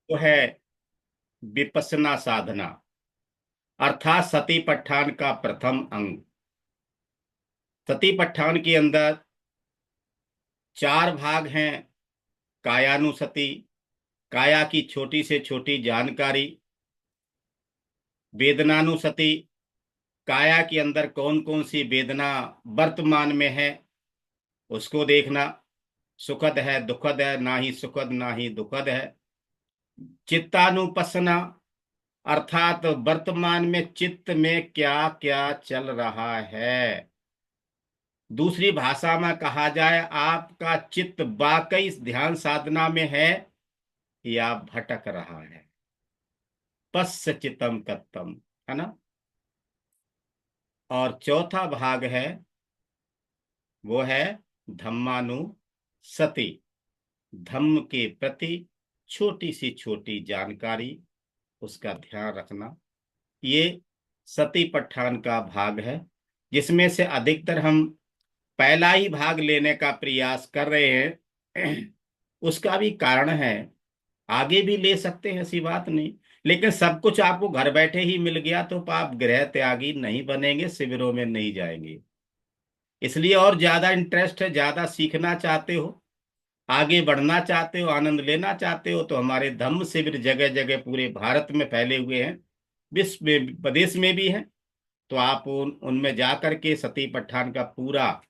वो है विपश्यना साधना, अर्थात सतीपट्ठान का प्रथम अंग। सतीपट्ठान के अंदर चार भाग हैं। कायानुसति, काया की छोटी से छोटी जानकारी। वेदनानुसति, काया के अंदर कौन कौन सी वेदना वर्तमान में है उसको देखना। सुखद है, दुखद है, ना ही सुखद ना ही दुखद है। चित्तानुपसना, अर्थात वर्तमान में चित्त में क्या क्या चल रहा है। दूसरी भाषा में कहा जाए, आपका चित्त वाकई इस ध्यान साधना में है या भटक रहा है। पश्य चित्तम कत्तम, है ना। और चौथा भाग है, वो है धम्मानुसति, धम्म के प्रति छोटी सी छोटी जानकारी, उसका ध्यान रखना। ये सतीपट्ठान का भाग है, जिसमें से अधिकतर हम पहला ही भाग लेने का प्रयास कर रहे हैं। उसका भी कारण है, आगे भी ले सकते हैं, ऐसी बात नहीं। लेकिन सब कुछ आपको घर बैठे ही मिल गया तो आप गृह त्यागी नहीं बनेंगे, शिविरों में नहीं जाएंगे। इसलिए और ज्यादा इंटरेस्ट है, ज्यादा सीखना चाहते हो, आगे बढ़ना चाहते हो, आनंद लेना चाहते हो, तो हमारे धम्म शिविर जगह जगह पूरे भारत में फैले हुए हैं, विश्व में प्रदेश में भी हैं। तो आप उनमें जाकर के सती पट्ठान का पूरा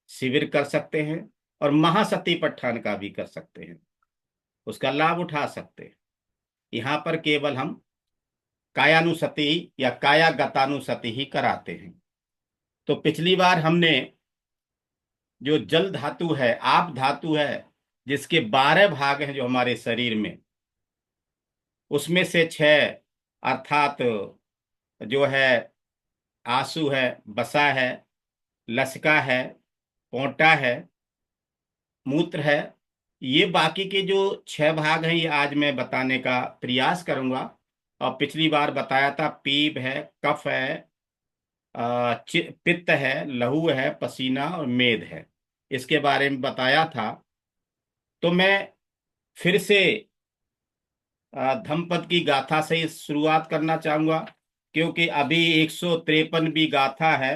शिविर कर सकते हैं, और महासती पट्ठान का भी कर सकते हैं, उसका लाभ उठा सकते हैं। यहाँ पर केवल हम कायानुसति या काया गतानुसति ही कराते हैं। तो पिछली बार हमने जो जल धातु है, आप धातु है, जिसके 12 भाग हैं जो हमारे शरीर में, उसमें से 6 अर्थात जो है आंसू है, बसा है, लसका है, पोंटा है, मूत्र है। ये बाकी के जो 6 भाग हैं ये आज मैं बताने का प्रयास करूंगा। और पिछली बार बताया था, पीप है, कफ है, पित्त है, लहू है, पसीना और मेद है, इसके बारे में बताया था। तो मैं फिर से धम्मपद की गाथा से ही शुरुआत करना चाहूंगा, क्योंकि अभी 153वीं गाथा है,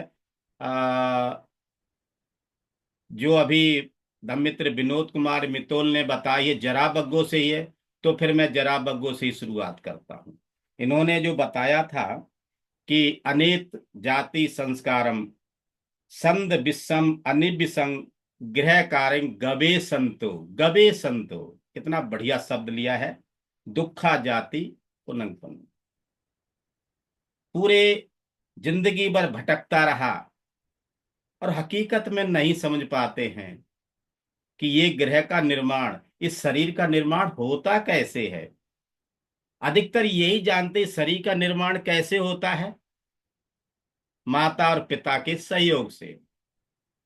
अ, जो अभी धम्मित्र विनोद कुमार मित्तल ने बताई है, जरा बग्गो से ही है। तो फिर मैं जरा बग्गो से ही शुरुआत करता हूँ। इन्होंने जो बताया था कि अनेत जाति संस्कारम संद विषम अनिबिसं गृह कार्य गबे संतो, गबे संतो, कितना बढ़िया शब्द लिया है। दुखा जाति पुनंग, पूरे जिंदगी भर भटकता रहा और हकीकत में नहीं समझ पाते हैं कि ये ग्रह का निर्माण, इस शरीर का निर्माण होता कैसे है। अधिकतर यही जानते शरीर का निर्माण कैसे होता है, माता और पिता के सहयोग से।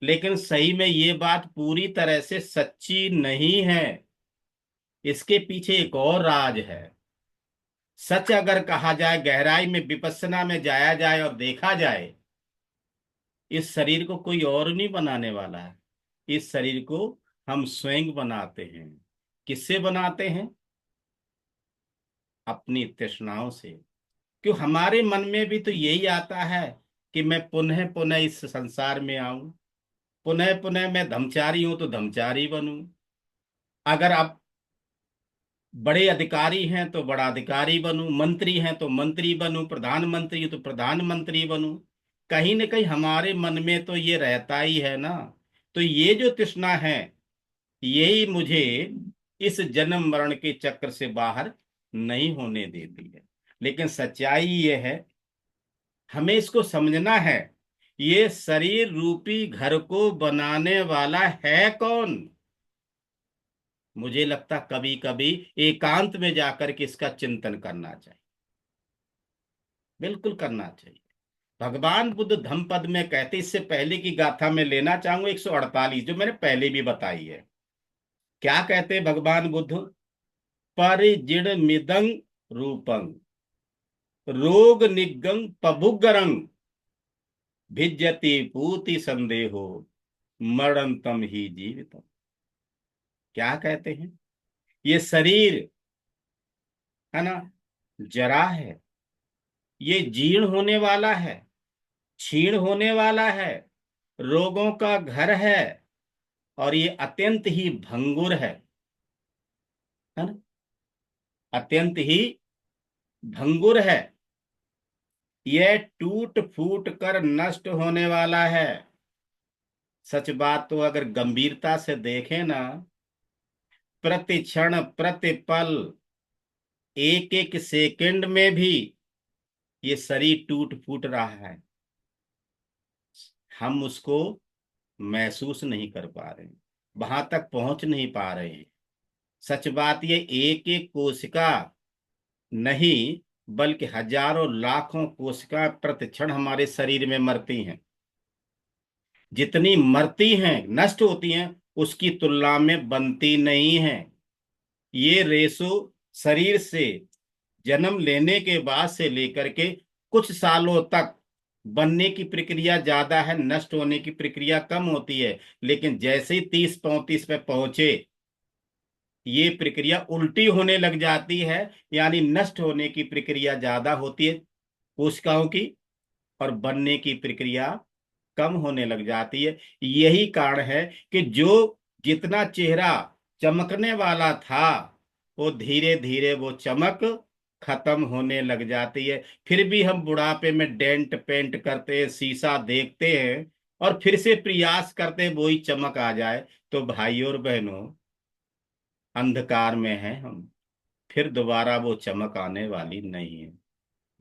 लेकिन सही में ये बात पूरी तरह से सच्ची नहीं है, इसके पीछे एक और राज है। सच अगर कहा जाए, गहराई में विपස්සना में जाया जाए और देखा जाए, इस शरीर को कोई और नहीं बनाने वाला है। इस शरीर को हम स्वयं बनाते हैं। किससे बनाते हैं? अपनी तृष्णाओं से। क्यों, हमारे मन में भी तो यही आता है कि मैं पुनः पुनः इस संसार में आऊं, पुनः पुनः मैं धर्मचारी हूं तो धर्मचारी बनूं। अगर आप बड़े अधिकारी हैं तो बड़ा अधिकारी बनूं, मंत्री हैं तो मंत्री बनूं, प्रधानमंत्री हैं तो प्रधानमंत्री बनूं। कहीं न कहीं हमारे मन में तो ये रहता ही है ना। तो ये जो तृष्णा है, यही मुझे इस जन्म मरण के चक्र से बाहर नहीं होने देती है। लेकिन सच्चाई ये है, हमें इसको समझना है, ये शरीर रूपी घर को बनाने वाला है कौन। मुझे लगता कभी कभी एकांत में जाकर के इसका चिंतन करना चाहिए, बिल्कुल करना चाहिए। भगवान बुद्ध धम्मपद में कहते, इससे पहले की गाथा में लेना चाहूंगा 148, जो मैंने पहले भी बताई है। क्या कहते हैं भगवान बुद्ध? परिजिण मिदं रूपं रोग निगं पभुगरं भिज्यति पूति संदेहो मरणतम ही जीवितम। क्या कहते हैं? ये शरीर है ना, जरा है, ये जीर्ण होने वाला है, क्षीण होने वाला है, रोगों का घर है, और ये अत्यंत ही भंगुर है ना, अत्यंत ही भंगुर है। यह टूट फूट कर नष्ट होने वाला है। सच बात तो अगर गंभीरता से देखें ना, प्रति क्षण प्रति पल, एक एक सेकंड में भी ये शरीर टूट फूट रहा है, हम उसको महसूस नहीं कर पा रहे हैं, वहां तक पहुंच नहीं पा रहे हैं। सच बात ये एक एक कोशिका नहीं, बल्कि हजारों लाखों कोशिका प्रतिक्षण हमारे शरीर में मरती हैं। जितनी मरती हैं, नष्ट होती हैं, उसकी तुलना में बनती नहीं हैं। ये रेशो शरीर से जन्म लेने के बाद से लेकर के कुछ सालों तक बनने की प्रक्रिया ज्यादा है, नष्ट होने की प्रक्रिया कम होती है। लेकिन जैसे ही 30-35 पे पहुंचे, ये प्रक्रिया उल्टी होने लग जाती है, यानी नष्ट होने की प्रक्रिया ज्यादा होती है कोशिकाओं की, और बनने की प्रक्रिया कम होने लग जाती है। यही कारण है कि जो जितना चेहरा चमकने वाला था, वो धीरे धीरे वो चमक खत्म होने लग जाती है। फिर भी हम बुढ़ापे में डेंट पेंट करते हैं, शीशा देखते हैं, और फिर से प्रयास करते हैं वही चमक आ जाए। तो भाइयों और बहनों, अंधकार में हैं हम, फिर दोबारा वो चमक आने वाली नहीं है।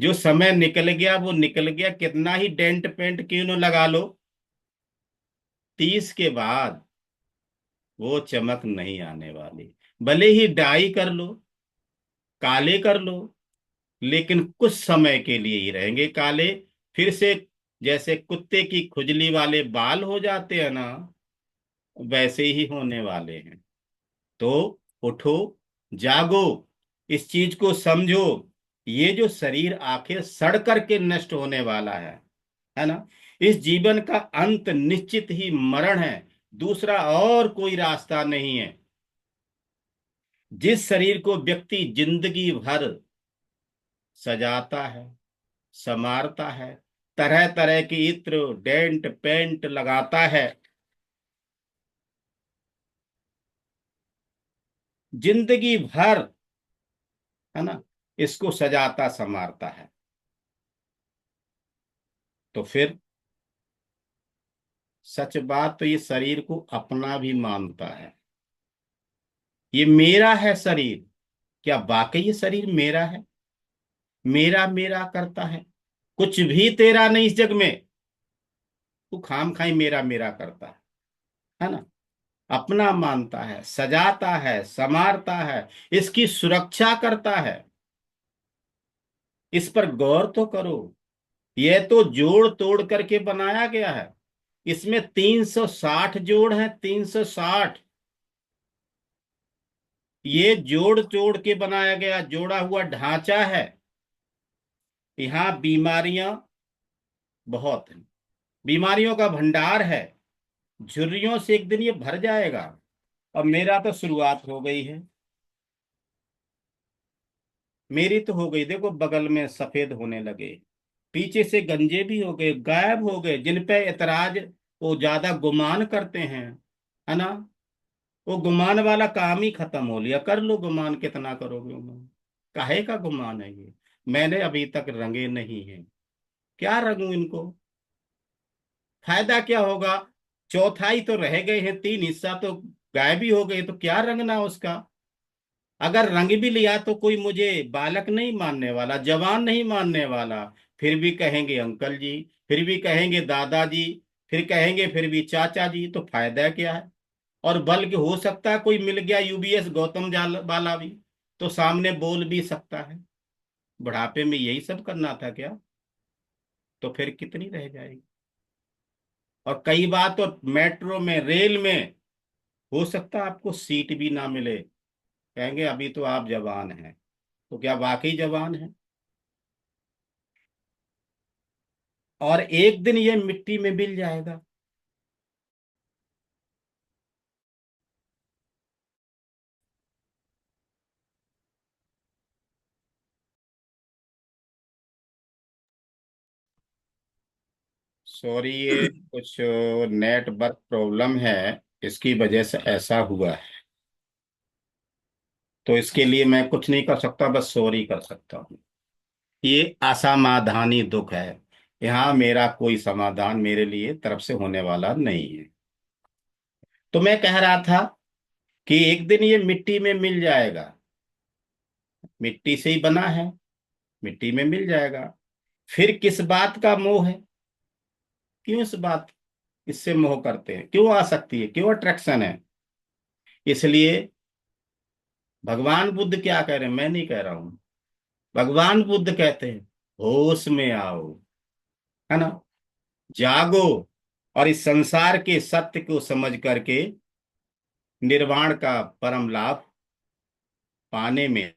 जो समय निकल गया वो निकल गया, कितना ही डेंट पेंट क्यों न लगा लो, 30 के बाद वो चमक नहीं आने वाली। भले ही डाई कर लो, काले कर लो, लेकिन कुछ समय के लिए ही रहेंगे काले। फिर से जैसे कुत्ते की खुजली वाले बाल हो जाते हैं ना, वैसे ही होने वाले हैं। तो उठो, जागो, इस चीज को समझो। ये जो शरीर आखिर सड़ करके नष्ट होने वाला है ना, इस जीवन का अंत निश्चित ही मरण है, दूसरा और कोई रास्ता नहीं है। जिस शरीर को व्यक्ति जिंदगी भर सजाता है, संवारता है, तरह तरह की इत्र डेंट पेंट लगाता है, जिंदगी भर, है ना, इसको सजाता संवारता है, तो फिर सच बात तो ये शरीर को अपना भी मानता है। ये मेरा है शरीर, क्या वाकई ये शरीर मेरा है? मेरा मेरा करता है, कुछ भी तेरा नहीं इस जग में, तू खाम खाई मेरा मेरा करता है ना। अपना मानता है, सजाता है, संवारता है, इसकी सुरक्षा करता है। इस पर गौर तो करो, यह तो जोड़ तोड़ करके बनाया गया है। इसमें 360 जोड़ हैं, 360। ये जोड़ तोड़ के बनाया गया जोड़ा हुआ ढांचा है। यहाँ बीमारियां बहुत हैं, बीमारियों का भंडार है। झुर्रियों से एक दिन ये भर जाएगा। अब मेरा तो शुरुआत हो गई है, मेरी तो हो गई, देखो बगल में सफेद होने लगे, पीछे से गंजे भी हो गए, गायब हो गए। जिन पे एतराज, वो ज्यादा गुमान करते हैं, है ना, वो गुमान वाला काम ही खत्म हो लिया। कर लो गुमान, कितना करोगे गुमान, काहे का गुमान है ये? मैंने अभी तक रंगे नहीं है, क्या रंगू इनको, फायदा क्या होगा? चौथाई तो रह गए हैं, 3 हिस्सा तो गायब ही हो गए, तो क्या रंगना उसका? अगर रंग भी लिया तो कोई मुझे बालक नहीं मानने वाला, जवान नहीं मानने वाला। फिर भी कहेंगे अंकल जी, फिर भी कहेंगे दादाजी, फिर कहेंगे फिर भी चाचा जी, तो फायदा क्या है? और बल्कि हो सकता है कोई मिल गया यूबीएस गौतम जाल वाला भी, तो सामने बोल भी सकता है। बुढ़ापे में यही सब करना था क्या? तो फिर कितनी रह जाएगी। और कई बार तो मेट्रो में, रेल में, हो सकता है आपको सीट भी ना मिले। कहेंगे अभी तो आप जवान हैं, तो क्या वाकई जवान है? और एक दिन ये मिट्टी में मिल जाएगा। सॉरी, ये कुछ नेटवर्क प्रॉब्लम है, इसकी वजह से ऐसा हुआ है। तो इसके लिए मैं कुछ नहीं कर सकता, बस सॉरी कर सकता हूँ। ये असमाधानी दुख है। यहाँ मेरा कोई समाधान मेरे लिए तरफ से होने वाला नहीं है। तो मैं कह रहा था कि एक दिन ये मिट्टी में मिल जाएगा। मिट्टी से ही बना है, मिट्टी में मिल जाएगा। फिर किस बात का मोह है? क्यों इस बात, इससे मोह करते हैं? क्यों आ सकती है, क्यों अट्रैक्शन है? इसलिए भगवान बुद्ध क्या कह रहे हैं, मैं नहीं कह रहा हूं, भगवान बुद्ध कहते हैं होश में आओ, है ना, जागो, और इस संसार के सत्य को समझ करके निर्वाण का परम लाभ पाने में